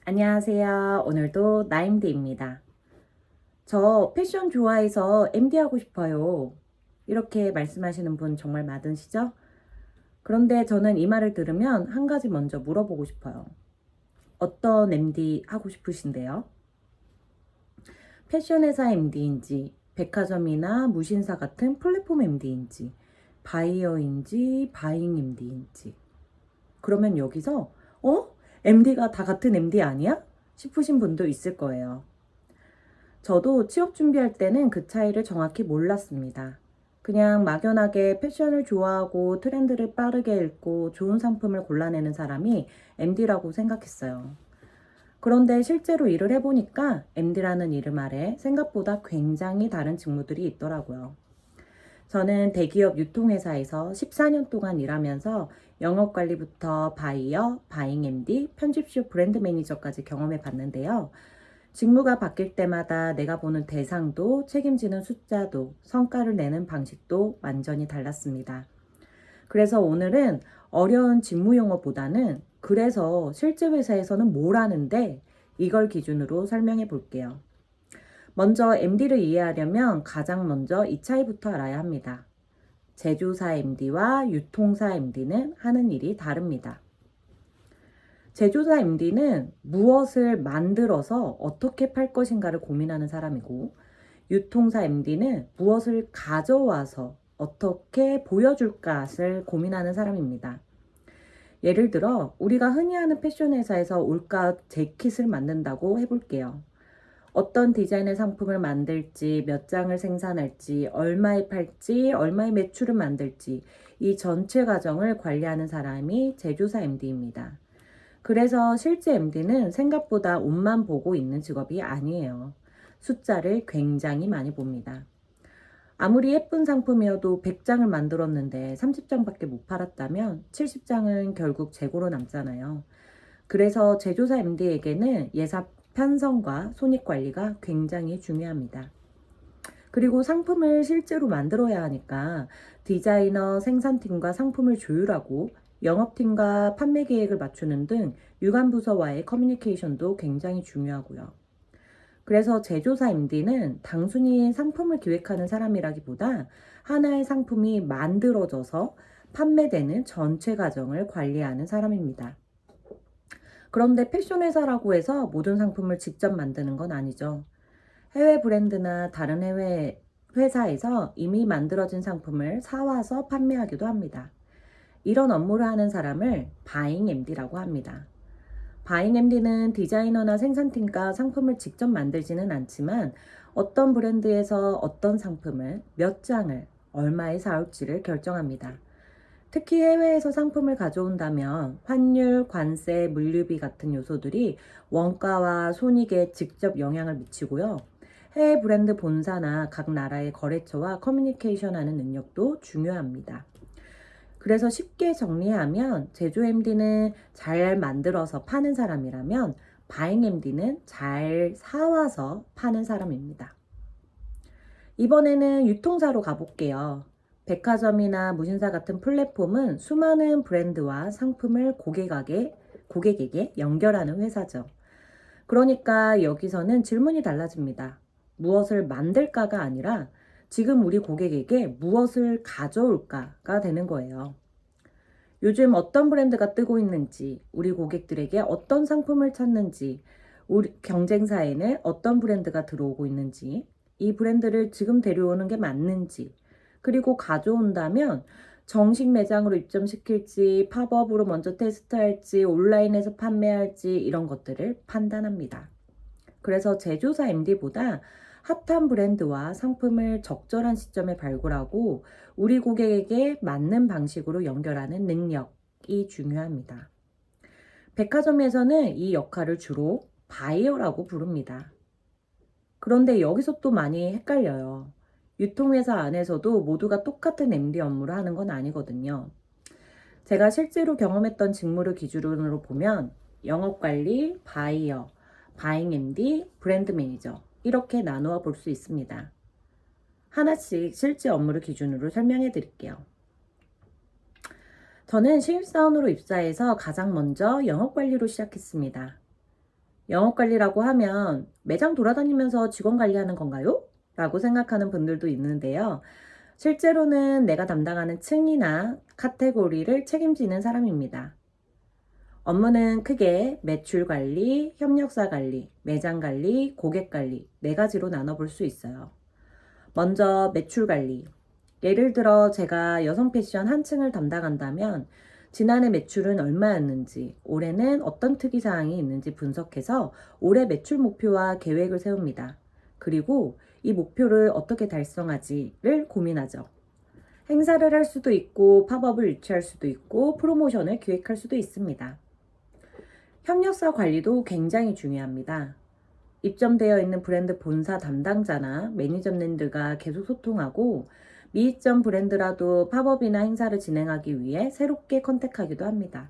안녕하세요. 오늘도 나임디입니다. 저 패션 좋아해서 MD 하고 싶어요. 이렇게 말씀하시는 분 정말 많으시죠? 그런데 저는 이 말을 들으면 한 가지 먼저 물어보고 싶어요. 어떤 MD 하고 싶으신데요? 패션 회사 MD인지, 백화점이나 무신사 같은 플랫폼 MD인지, 바이어인지, 바잉 MD인지. 그러면 여기서 MD가 다 같은 MD 아니야? 싶으신 분도 있을 거예요. 저도 취업 준비할 때는 그 차이를 정확히 몰랐습니다. 그냥 막연하게 패션을 좋아하고 트렌드를 빠르게 읽고 좋은 상품을 골라내는 사람이 MD라고 생각했어요. 그런데 실제로 일을 해보니까 MD라는 이름 아래 생각보다 굉장히 다른 직무들이 있더라고요. 저는 대기업 유통회사에서 14년 동안 일하면서 영업관리부터 바이어, 바잉 MD, 편집쇼 브랜드 매니저까지 경험해 봤는데요. 직무가 바뀔 때마다 내가 보는 대상도 책임지는 숫자도 성과를 내는 방식도 완전히 달랐습니다. 그래서 오늘은 어려운 직무 용어보다는 그래서 실제 회사에서는 뭘 하는데 이걸 기준으로 설명해 볼게요. 먼저 MD를 이해하려면 가장 먼저 이 차이부터 알아야 합니다. 제조사 MD와 유통사 MD는 하는 일이 다릅니다. 제조사 MD는 무엇을 만들어서 어떻게 팔 것인가를 고민하는 사람이고, 유통사 MD는 무엇을 가져와서 어떻게 보여줄까를 고민하는 사람입니다. 예를 들어 우리가 흔히 하는 패션 회사에서 올가 재킷을 만든다고 해볼게요. 어떤 디자인의 상품을 만들지, 몇 장을 생산할지, 얼마에 팔지, 얼마의 매출을 만들지 이 전체 과정을 관리하는 사람이 제조사 MD입니다. 그래서 실제 MD는 생각보다 옷만 보고 있는 직업이 아니에요. 숫자를 굉장히 많이 봅니다. 아무리 예쁜 상품이어도 100장을 만들었는데 30장밖에 못 팔았다면 70장은 결국 재고로 남잖아요. 그래서 제조사 MD에게는 예산 편성과 손익관리가 굉장히 중요합니다. 그리고 상품을 실제로 만들어야 하니까 디자이너, 생산팀과 상품을 조율하고 영업팀과 판매 계획을 맞추는 등 유관부서와의 커뮤니케이션도 굉장히 중요하고요. 그래서 제조사 MD는 단순히 상품을 기획하는 사람이라기보다 하나의 상품이 만들어져서 판매되는 전체 과정을 관리하는 사람입니다. 그런데 패션 회사라고 해서 모든 상품을 직접 만드는 건 아니죠. 해외 브랜드나 다른 해외 회사에서 이미 만들어진 상품을 사와서 판매하기도 합니다. 이런 업무를 하는 사람을 바잉 MD라고 합니다. 바잉 MD는 디자이너나 생산팀과 상품을 직접 만들지는 않지만 어떤 브랜드에서 어떤 상품을 몇 장을 얼마에 사올지를 결정합니다. 특히 해외에서 상품을 가져온다면 환율, 관세, 물류비 같은 요소들이 원가와 손익에 직접 영향을 미치고요. 해외 브랜드 본사나 각 나라의 거래처와 커뮤니케이션하는 능력도 중요합니다. 그래서 쉽게 정리하면 제조 MD는 잘 만들어서 파는 사람이라면 바잉 MD는 잘 사와서 파는 사람입니다. 이번에는 유통사로 가볼게요. 백화점이나 무신사 같은 플랫폼은 수많은 브랜드와 상품을 고객에게 연결하는 회사죠. 그러니까 여기서는 질문이 달라집니다. 무엇을 만들까가 아니라 지금 우리 고객에게 무엇을 가져올까가 되는 거예요. 요즘 어떤 브랜드가 뜨고 있는지, 우리 고객들에게 어떤 상품을 찾는지, 우리 경쟁사에는 어떤 브랜드가 들어오고 있는지, 이 브랜드를 지금 데려오는 게 맞는지, 그리고 가져온다면 정식 매장으로 입점시킬지, 팝업으로 먼저 테스트할지, 온라인에서 판매할지 이런 것들을 판단합니다. 그래서 제조사 MD보다 핫한 브랜드와 상품을 적절한 시점에 발굴하고 우리 고객에게 맞는 방식으로 연결하는 능력이 중요합니다. 백화점에서는 이 역할을 주로 바이어라고 부릅니다. 그런데 여기서 또 많이 헷갈려요. 유통회사 안에서도 모두가 똑같은 MD 업무를 하는 건 아니거든요. 제가 실제로 경험했던 직무를 기준으로 보면 영업관리, 바이어, 바잉 MD, 브랜드 매니저 이렇게 나누어 볼 수 있습니다. 하나씩 실제 업무를 기준으로 설명해 드릴게요. 저는 신입사원으로 입사해서 가장 먼저 영업관리로 시작했습니다. 영업관리라고 하면 매장 돌아다니면서 직원 관리하는 건가요? 라고 생각하는 분들도 있는데요. 실제로는 내가 담당하는 층이나 카테고리를 책임지는 사람입니다. 업무는 크게 매출 관리, 협력사 관리, 매장 관리, 고객 관리 네 가지로 나눠볼 수 있어요. 먼저 매출 관리. 예를 들어 제가 여성 패션 한 층을 담당한다면 지난해 매출은 얼마였는지, 올해는 어떤 특이사항이 있는지 분석해서 올해 매출 목표와 계획을 세웁니다. 그리고 이 목표를 어떻게 달성하지를 고민하죠. 행사를 할 수도 있고 팝업을 유치할 수도 있고 프로모션을 기획할 수도 있습니다. 협력사 관리도 굉장히 중요합니다. 입점되어 있는 브랜드 본사 담당자나 매니저님들과 계속 소통하고 미입점 브랜드라도 팝업이나 행사를 진행하기 위해 새롭게 컨택하기도 합니다.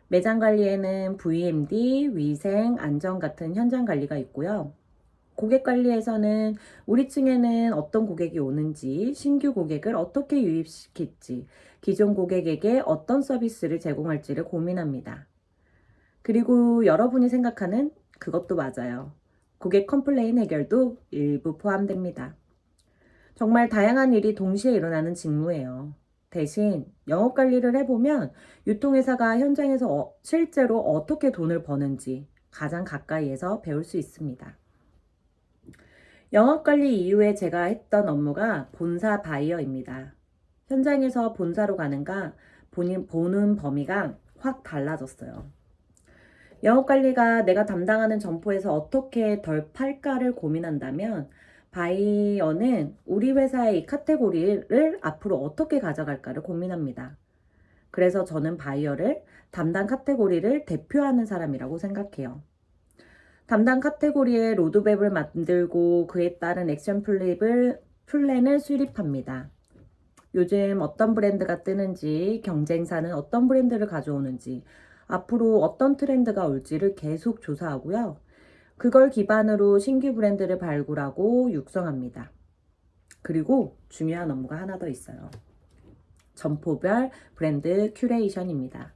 매장 관리에는 VMD, 위생, 안전 같은 현장 관리가 있고요. 고객 관리에서는 우리 층에는 어떤 고객이 오는지, 신규 고객을 어떻게 유입시킬지, 기존 고객에게 어떤 서비스를 제공할지를 고민합니다. 그리고 여러분이 생각하는 그것도 맞아요. 고객 컴플레인 해결도 일부 포함됩니다. 정말 다양한 일이 동시에 일어나는 직무예요. 대신 영업 관리를 해보면 유통회사가 현장에서 실제로 어떻게 돈을 버는지 가장 가까이에서 배울 수 있습니다. 영업 관리 이후에 제가 했던 업무가 본사 바이어입니다. 현장에서 본사로 가는가 보는 범위가 확 달라졌어요. 영업관리가 내가 담당하는 점포에서 어떻게 덜 팔까를 고민한다면 바이어는 우리 회사의 이 카테고리를 앞으로 어떻게 가져갈까를 고민합니다. 그래서 저는 바이어를 담당 카테고리를 대표하는 사람이라고 생각해요. 담당 카테고리의 로드맵을 만들고 그에 따른 액션 플랜을 수립합니다. 요즘 어떤 브랜드가 뜨는지, 경쟁사는 어떤 브랜드를 가져오는지, 앞으로 어떤 트렌드가 올지를 계속 조사하고요. 그걸 기반으로 신규 브랜드를 발굴하고 육성합니다. 그리고 중요한 업무가 하나 더 있어요. 점포별 브랜드 큐레이션입니다.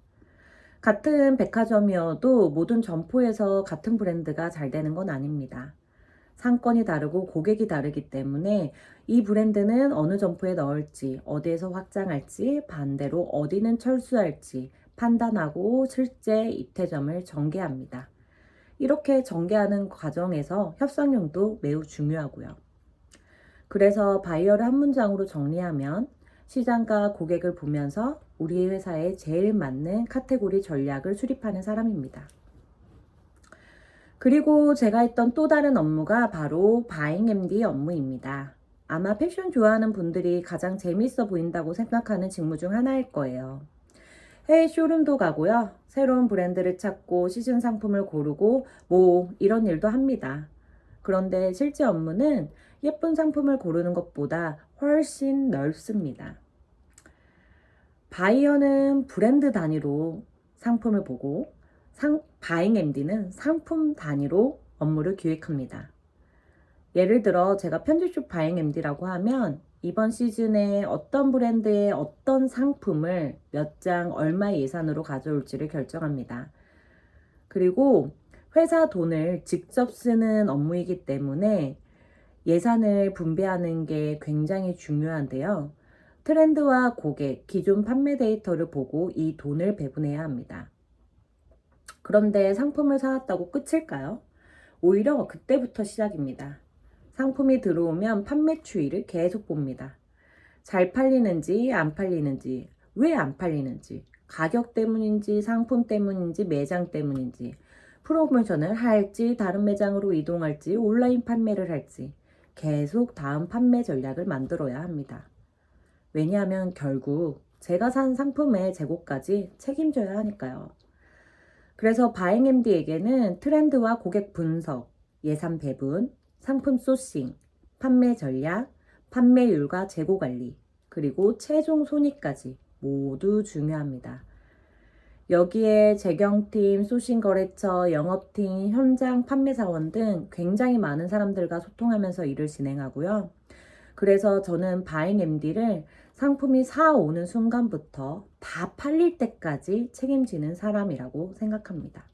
같은 백화점이어도 모든 점포에서 같은 브랜드가 잘 되는 건 아닙니다. 상권이 다르고 고객이 다르기 때문에 이 브랜드는 어느 점포에 넣을지, 어디에서 확장할지, 반대로 어디는 철수할지 판단하고 실제 입퇴점을 전개합니다. 이렇게 전개하는 과정에서 협상력도 매우 중요하고요. 그래서 바이어를 한 문장으로 정리하면 시장과 고객을 보면서 우리 회사에 제일 맞는 카테고리 전략을 수립하는 사람입니다. 그리고 제가 했던 또 다른 업무가 바로 바잉 MD 업무입니다. 아마 패션 좋아하는 분들이 가장 재미있어 보인다고 생각하는 직무 중 하나일 거예요. 해외 쇼룸도 가고요. 새로운 브랜드를 찾고 시즌 상품을 고르고 이런 일도 합니다. 그런데 실제 업무는 예쁜 상품을 고르는 것보다 훨씬 넓습니다. 바이어는 브랜드 단위로 상품을 보고 바잉 MD는 상품 단위로 업무를 기획합니다. 예를 들어 제가 편집숍 바잉 MD라고 하면 이번 시즌에 어떤 브랜드의 어떤 상품을 몇 장 얼마의 예산으로 가져올지를 결정합니다. 그리고 회사 돈을 직접 쓰는 업무이기 때문에 예산을 분배하는 게 굉장히 중요한데요. 트렌드와 고객, 기존 판매 데이터를 보고 이 돈을 배분해야 합니다. 그런데 상품을 사왔다고 끝일까요? 오히려 그때부터 시작입니다. 상품이 들어오면 판매 추이를 계속 봅니다. 잘 팔리는지 안 팔리는지, 왜 안 팔리는지, 가격 때문인지 상품 때문인지 매장 때문인지, 프로모션을 할지 다른 매장으로 이동할지 온라인 판매를 할지 계속 다음 판매 전략을 만들어야 합니다. 왜냐하면 결국 제가 산 상품의 재고까지 책임져야 하니까요. 그래서 바잉 MD에게는 트렌드와 고객 분석, 예산 배분, 상품 소싱, 판매 전략, 판매율과 재고 관리, 그리고 최종 손익까지 모두 중요합니다. 여기에 재경팀, 소싱 거래처, 영업팀, 현장 판매사원 등 굉장히 많은 사람들과 소통하면서 일을 진행하고요. 그래서 저는 바잉 MD를 상품이 사오는 순간부터 다 팔릴 때까지 책임지는 사람이라고 생각합니다.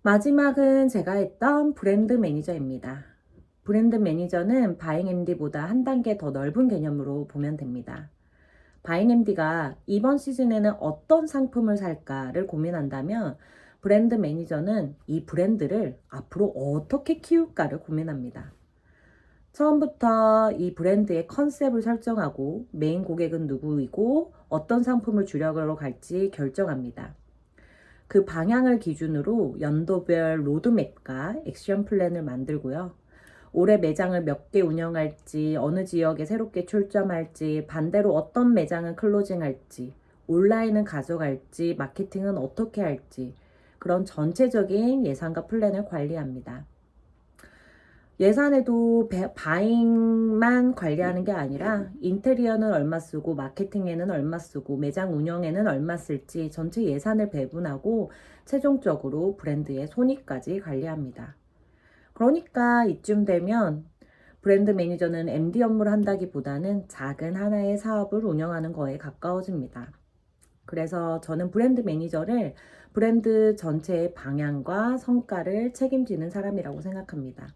마지막은 제가 했던 브랜드 매니저입니다. 브랜드 매니저는 바잉 MD보다 한 단계 더 넓은 개념으로 보면 됩니다. 바잉 MD가 이번 시즌에는 어떤 상품을 살까를 고민한다면 브랜드 매니저는 이 브랜드를 앞으로 어떻게 키울까를 고민합니다. 처음부터 이 브랜드의 컨셉을 설정하고 메인 고객은 누구이고 어떤 상품을 주력으로 갈지 결정합니다. 그 방향을 기준으로 연도별 로드맵과 액션 플랜을 만들고요. 올해 매장을 몇 개 운영할지, 어느 지역에 새롭게 출점할지, 반대로 어떤 매장은 클로징할지, 온라인은 가져갈지, 마케팅은 어떻게 할지, 그런 전체적인 예산과 플랜을 관리합니다. 예산에도 바잉만 관리하는 게 아니라 인테리어는 얼마 쓰고 마케팅에는 얼마 쓰고 매장 운영에는 얼마 쓸지 전체 예산을 배분하고 최종적으로 브랜드의 손익까지 관리합니다. 그러니까 이쯤 되면 브랜드 매니저는 MD 업무를 한다기보다는 작은 하나의 사업을 운영하는 거에 가까워집니다. 그래서 저는 브랜드 매니저를 브랜드 전체의 방향과 성과를 책임지는 사람이라고 생각합니다.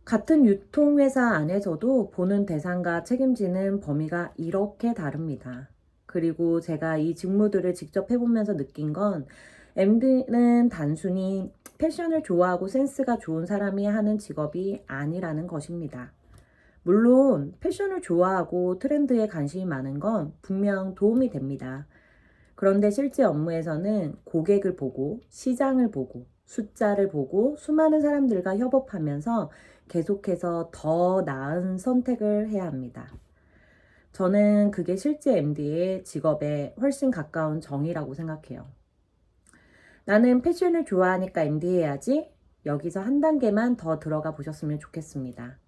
같은 유통회사 안에서도 보는 대상과 책임지는 범위가 이렇게 다릅니다. 그리고 제가 이 직무들을 직접 해보면서 느낀 건 MD는 단순히 패션을 좋아하고 센스가 좋은 사람이 하는 직업이 아니라는 것입니다. 물론 패션을 좋아하고 트렌드에 관심이 많은 건 분명 도움이 됩니다. 그런데 실제 업무에서는 고객을 보고 시장을 보고 숫자를 보고 수많은 사람들과 협업하면서 계속해서 더 나은 선택을 해야 합니다. 저는 그게 실제 MD의 직업에 훨씬 가까운 정의라고 생각해요. 나는 패션을 좋아하니까 MD 해야지. 여기서 한 단계만 더 들어가 보셨으면 좋겠습니다.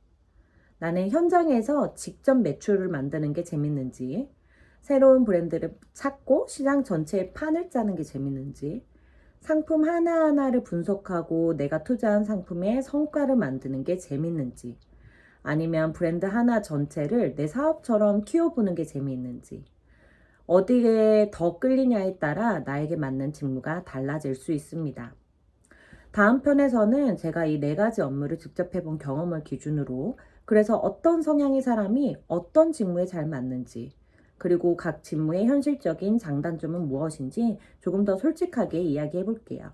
나는 현장에서 직접 매출을 만드는 게 재밌는지, 새로운 브랜드를 찾고 시장 전체의 판을 짜는 게 재밌는지, 상품 하나하나를 분석하고 내가 투자한 상품의 성과를 만드는 게 재밌는지, 아니면 브랜드 하나 전체를 내 사업처럼 키워보는 게 재미있는지, 어디에 더 끌리냐에 따라 나에게 맞는 직무가 달라질 수 있습니다. 다음 편에서는 제가 이 4가지 업무를 직접 해본 경험을 기준으로 그래서 어떤 성향의 사람이 어떤 직무에 잘 맞는지, 그리고 각 직무의 현실적인 장단점은 무엇인지 조금 더 솔직하게 이야기해 볼게요.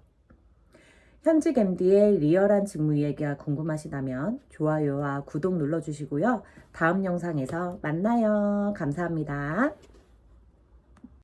현직 MD의 리얼한 직무 이야기가 궁금하시다면 좋아요와 구독 눌러주시고요. 다음 영상에서 만나요. 감사합니다.